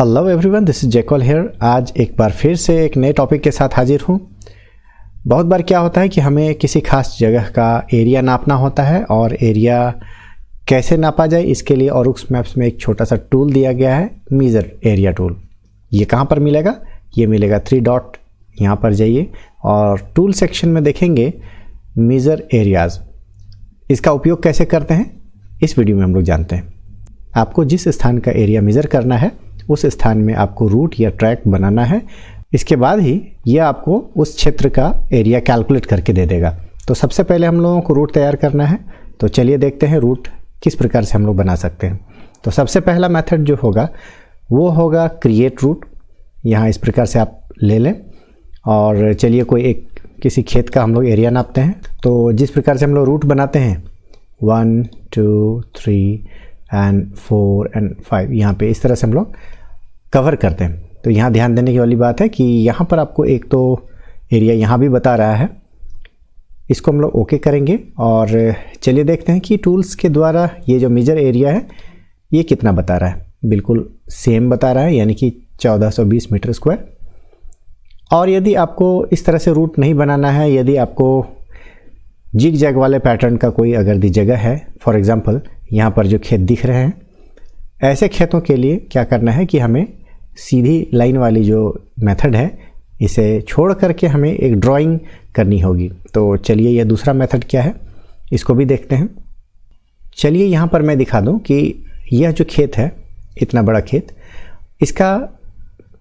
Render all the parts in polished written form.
Hello everyone, this is Jackal here. आज एक बार फिर से एक नए टॉपिक के साथ हाजिर हूँ। बहुत बार क्या होता है कि हमें किसी खास जगह का एरिया नापना होता है और एरिया कैसे नापा जाए इसके लिए ऑरुक्स मैप्स में एक छोटा सा टूल दिया गया है, मेजर एरिया टूल। ये कहाँ पर मिलेगा? ये मिलेगा 3 डॉट, यहाँ पर जाइए और टूल सेक्शन में देखेंगे मेजर एरियाज़। इसका उपयोग कैसे करते हैं इस वीडियो में हम लोग जानते हैं। आपको जिस स्थान का एरिया मेज़र करना है उस स्थान में आपको रूट या ट्रैक बनाना है। इसके बाद ही यह आपको उस क्षेत्र का एरिया कैलकुलेट करके दे देगा। तो सबसे पहले हम लोगों को रूट तैयार करना है। तो चलिए देखते हैं रूट किस प्रकार से हम लोग बना सकते हैं। तो सबसे पहला मेथड जो होगा वो होगा क्रिएट रूट। यहाँ इस प्रकार से आप ले लें और चलिए कोई एक किसी खेत का हम लोग एरिया नापते हैं। तो जिस प्रकार से हम लोग रूट बनाते हैं 1 2 3 एंड 4 एंड 5, यहाँ पे इस तरह से हम लोग कवर करते हैं। तो यहाँ ध्यान देने की वाली बात है कि यहाँ पर आपको एक तो एरिया यहाँ भी बता रहा है, इसको हम लोग ओके करेंगे और चलिए देखते हैं कि टूल्स के द्वारा ये जो मेजर एरिया है ये कितना बता रहा है। बिल्कुल सेम बता रहा है, यानी कि 1420 मीटर स्क्वायर। और यदि आपको इस तरह से रूट नहीं बनाना है, यदि आपको जिग जैग वाले पैटर्न का कोई अगर दी जगह है, फॉर एग्जांपल यहाँ पर जो खेत दिख रहे हैं, ऐसे खेतों के लिए क्या करना है कि हमें सीधी लाइन वाली जो मेथड है इसे छोड़ करके हमें एक ड्राइंग करनी होगी। तो चलिए यह दूसरा मेथड क्या है इसको भी देखते हैं। चलिए यहाँ पर मैं दिखा दूँ कि यह जो खेत है, इतना बड़ा खेत, इसका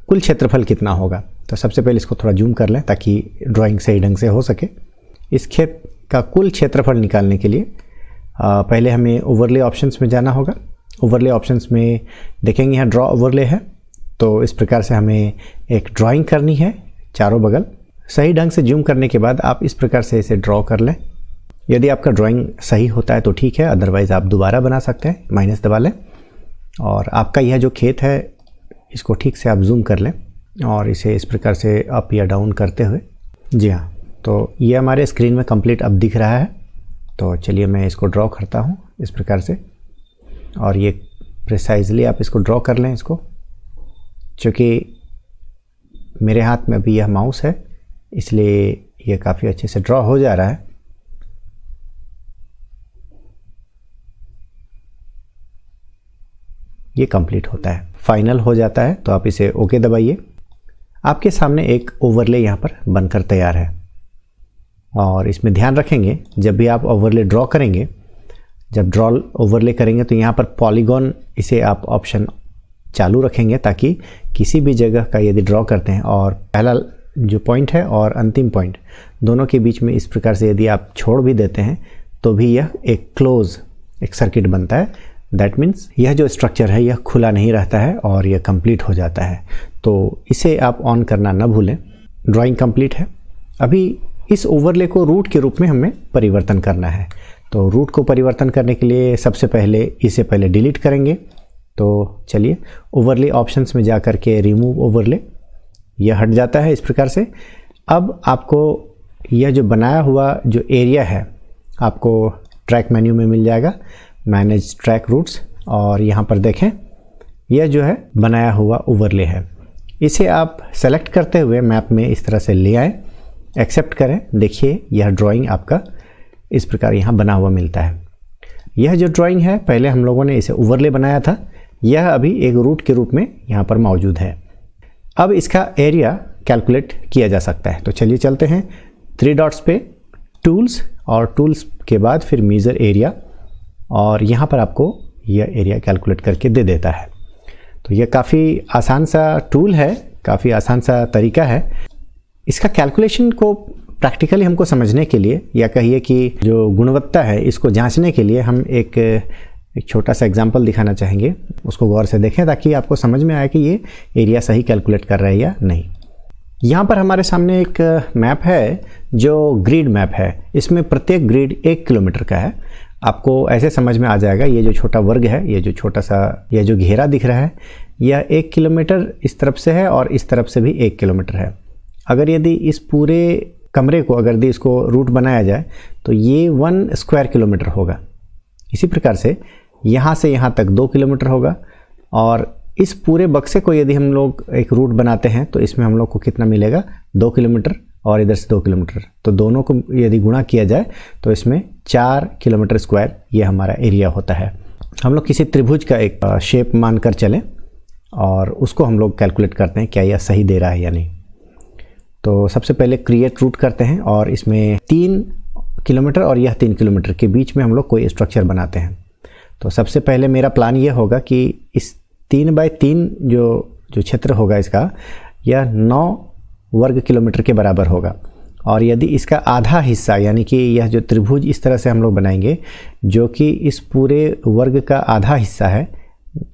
कुल क्षेत्रफल कितना होगा। तो सबसे पहले इसको थोड़ा जूम कर लें ताकि ड्राइंग सही ढंग से हो सके। इस खेत का कुल क्षेत्रफल निकालने के लिए पहले हमें ओवरले ऑप्शंस में जाना होगा। ओवरले ऑप्शंस में देखेंगे यहाँ ड्रॉ ओवरले है। तो इस प्रकार से हमें एक ड्राइंग करनी है चारों बगल। सही ढंग से जूम करने के बाद आप इस प्रकार से इसे ड्रॉ कर लें। यदि आपका ड्राइंग सही होता है तो ठीक है, अदरवाइज़ आप दोबारा बना सकते हैं, माइनस दबा लें। और आपका यह जो खेत है इसको ठीक से आप जूम कर लें और इसे इस प्रकार से अप या डाउन करते हुए, जी हाँ, तो ये हमारे स्क्रीन में कंप्लीट अब दिख रहा है। तो चलिए मैं इसको ड्रॉ करता हूँ इस प्रकार से और ये प्रिसाइजली आप इसको ड्रॉ कर लें इसको। चूँकि मेरे हाथ में अभी यह माउस है इसलिए यह काफ़ी अच्छे से ड्रॉ हो जा रहा है। ये कंप्लीट होता है, फाइनल हो जाता है। तो आप इसे ओके दबाइए। आपके सामने एक ओवरले यहाँ पर बनकर तैयार है और इसमें ध्यान रखेंगे जब भी आप ओवरले ड्रॉ करेंगे, जब ड्रॉ ओवरले करेंगे तो यहाँ पर पॉलीगॉन, इसे आप ऑप्शन चालू रखेंगे ताकि किसी भी जगह का यदि ड्रॉ करते हैं और पहला जो पॉइंट है और अंतिम पॉइंट दोनों के बीच में इस प्रकार से यदि आप छोड़ भी देते हैं तो भी यह एक क्लोज एक सर्किट बनता है। दैट मीन्स यह जो स्ट्रक्चर है यह खुला नहीं रहता है और यह कंप्लीट हो जाता है। तो इसे आप ऑन करना ना भूलें। ड्राइंग कंप्लीट है। अभी इस ओवरले को रूट के रूप में हमें परिवर्तन करना है। तो रूट को परिवर्तन करने के लिए सबसे पहले इसे पहले डिलीट करेंगे। तो चलिए ओवरले ऑप्शंस में जा कर के रिमूव ओवरले, यह हट जाता है इस प्रकार से। अब आपको यह जो बनाया हुआ जो एरिया है आपको ट्रैक मेन्यू में मिल जाएगा, मैनेज ट्रैक रूट्स, और यहाँ पर देखें यह जो है बनाया हुआ ओवरले है। इसे आप सेलेक्ट करते हुए मैप में इस तरह से ले आएँ, एक्सेप्ट करें। देखिए यह ड्राइंग आपका इस प्रकार यहाँ बना हुआ मिलता है। यह जो ड्राइंग है पहले हम लोगों ने इसे ओवरले बनाया था, यह अभी एक रूट के रूप में यहाँ पर मौजूद है। अब इसका एरिया कैलकुलेट किया जा सकता है। तो चलिए चलते हैं 3 डॉट्स पे, टूल्स, और टूल्स के बाद फिर मेजर एरिया, और यहाँ पर आपको यह एरिया कैलकुलेट करके दे देता है। तो यह काफ़ी आसान सा टूल है, काफ़ी आसान सा तरीका है। इसका कैलकुलेशन को प्रैक्टिकली हमको समझने के लिए, या कहिए कि जो गुणवत्ता है इसको जांचने के लिए हम एक छोटा सा एग्जांपल दिखाना चाहेंगे। उसको गौर से देखें ताकि आपको समझ में आए कि ये एरिया सही कैलकुलेट कर रहा है या नहीं। यहाँ पर हमारे सामने एक मैप है जो ग्रिड मैप है। इसमें प्रत्येक ग्रिड 1 किलोमीटर का है। आपको ऐसे समझ में आ जाएगा, ये जो छोटा वर्ग है, ये जो छोटा सा यह जो घेरा दिख रहा है, यह 1 किलोमीटर इस तरफ से है और इस तरफ से भी 1 किलोमीटर है। अगर यदि इस पूरे कमरे को अगर इसको रूट बनाया जाए तो ये 1 स्क्वायर किलोमीटर होगा। इसी प्रकार से यहाँ से यहाँ तक 2 किलोमीटर होगा और इस पूरे बक्से को यदि हम लोग एक रूट बनाते हैं तो इसमें हम लोग को कितना मिलेगा, 2 किलोमीटर और इधर से 2 किलोमीटर, तो दोनों को यदि गुणा किया जाए तो इसमें 4 किलोमीटर स्क्वायर ये हमारा एरिया होता है। हम लोग किसी त्रिभुज का एक शेप मानकर चलें और उसको हम लोग कैलकुलेट करते हैं क्या यह सही दे रहा है या नहीं। तो सबसे पहले क्रिएट रूट करते हैं और इसमें 3 किलोमीटर और यह 3 किलोमीटर के बीच में हम लोग कोई स्ट्रक्चर बनाते हैं। तो सबसे पहले मेरा प्लान ये होगा कि इस 3x3 जो क्षेत्र होगा इसका, यह 9 वर्ग किलोमीटर के बराबर होगा। और यदि इसका आधा हिस्सा, यानी कि यह जो त्रिभुज इस तरह से हम लोग बनाएंगे जो कि इस पूरे वर्ग का आधा हिस्सा है,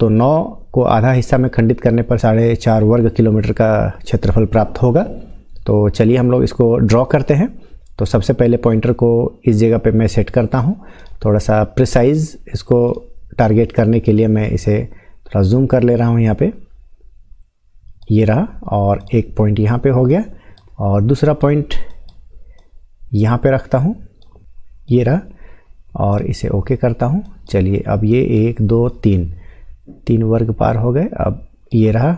तो 9 को आधा हिस्सा में खंडित करने पर 4.5 वर्ग किलोमीटर का क्षेत्रफल प्राप्त होगा। तो चलिए हम लोग इसको ड्रॉ करते हैं। तो सबसे पहले पॉइंटर को इस जगह पे मैं सेट करता हूँ, थोड़ा सा प्रिसाइज इसको टारगेट करने के लिए मैं इसे थोड़ा जूम कर ले रहा हूँ। यहाँ पे ये रहा और एक पॉइंट यहाँ पे हो गया और दूसरा पॉइंट यहाँ पे रखता हूँ, ये रहा, और इसे ओके करता हूँ। चलिए अब ये 1 2 3 वर्ग पार हो गए। अब ये रहा,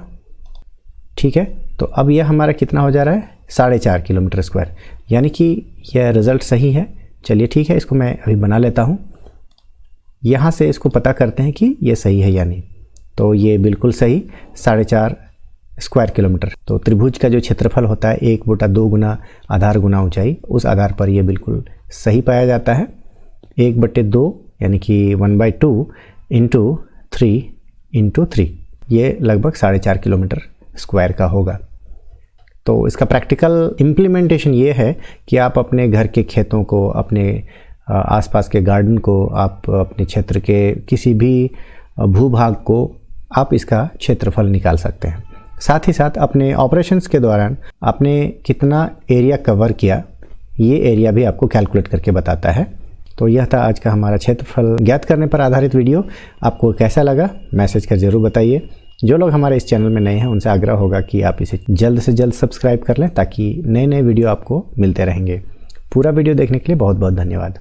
ठीक है। तो अब यह हमारा कितना हो जा रहा है, 4.5 किलोमीटर स्क्वायर, यानी कि यह रिज़ल्ट सही है। चलिए ठीक है, इसको मैं अभी बना लेता हूँ। यहाँ से इसको पता करते हैं कि यह सही है या नहीं। तो ये बिल्कुल सही 4.5 स्क्वायर किलोमीटर। तो त्रिभुज का जो क्षेत्रफल होता है 1/2 गुना आधार गुना ऊंचाई, उस आधार पर यह बिल्कुल सही पाया जाता है। 1/2 यानी कि 1/2 इंटू 3 ये लगभग 4.5 किलोमीटर स्क्वायर का होगा। तो इसका प्रैक्टिकल इम्प्लीमेंटेशन ये है कि आप अपने घर के खेतों को, अपने आसपास के गार्डन को, आप अपने क्षेत्र के किसी भी भूभाग को आप इसका क्षेत्रफल निकाल सकते हैं। साथ ही साथ अपने ऑपरेशंस के दौरान आपने कितना एरिया कवर किया, ये एरिया भी आपको कैलकुलेट करके बताता है। तो यह था आज का हमारा क्षेत्रफल ज्ञात करने पर आधारित वीडियो। आपको कैसा लगा मैसेज कर ज़रूर बताइए। जो लोग हमारे इस चैनल में नए हैं उनसे आग्रह होगा कि आप इसे जल्द से जल्द सब्सक्राइब कर लें ताकि नए नए वीडियो आपको मिलते रहेंगे। पूरा वीडियो देखने के लिए बहुत बहुत धन्यवाद।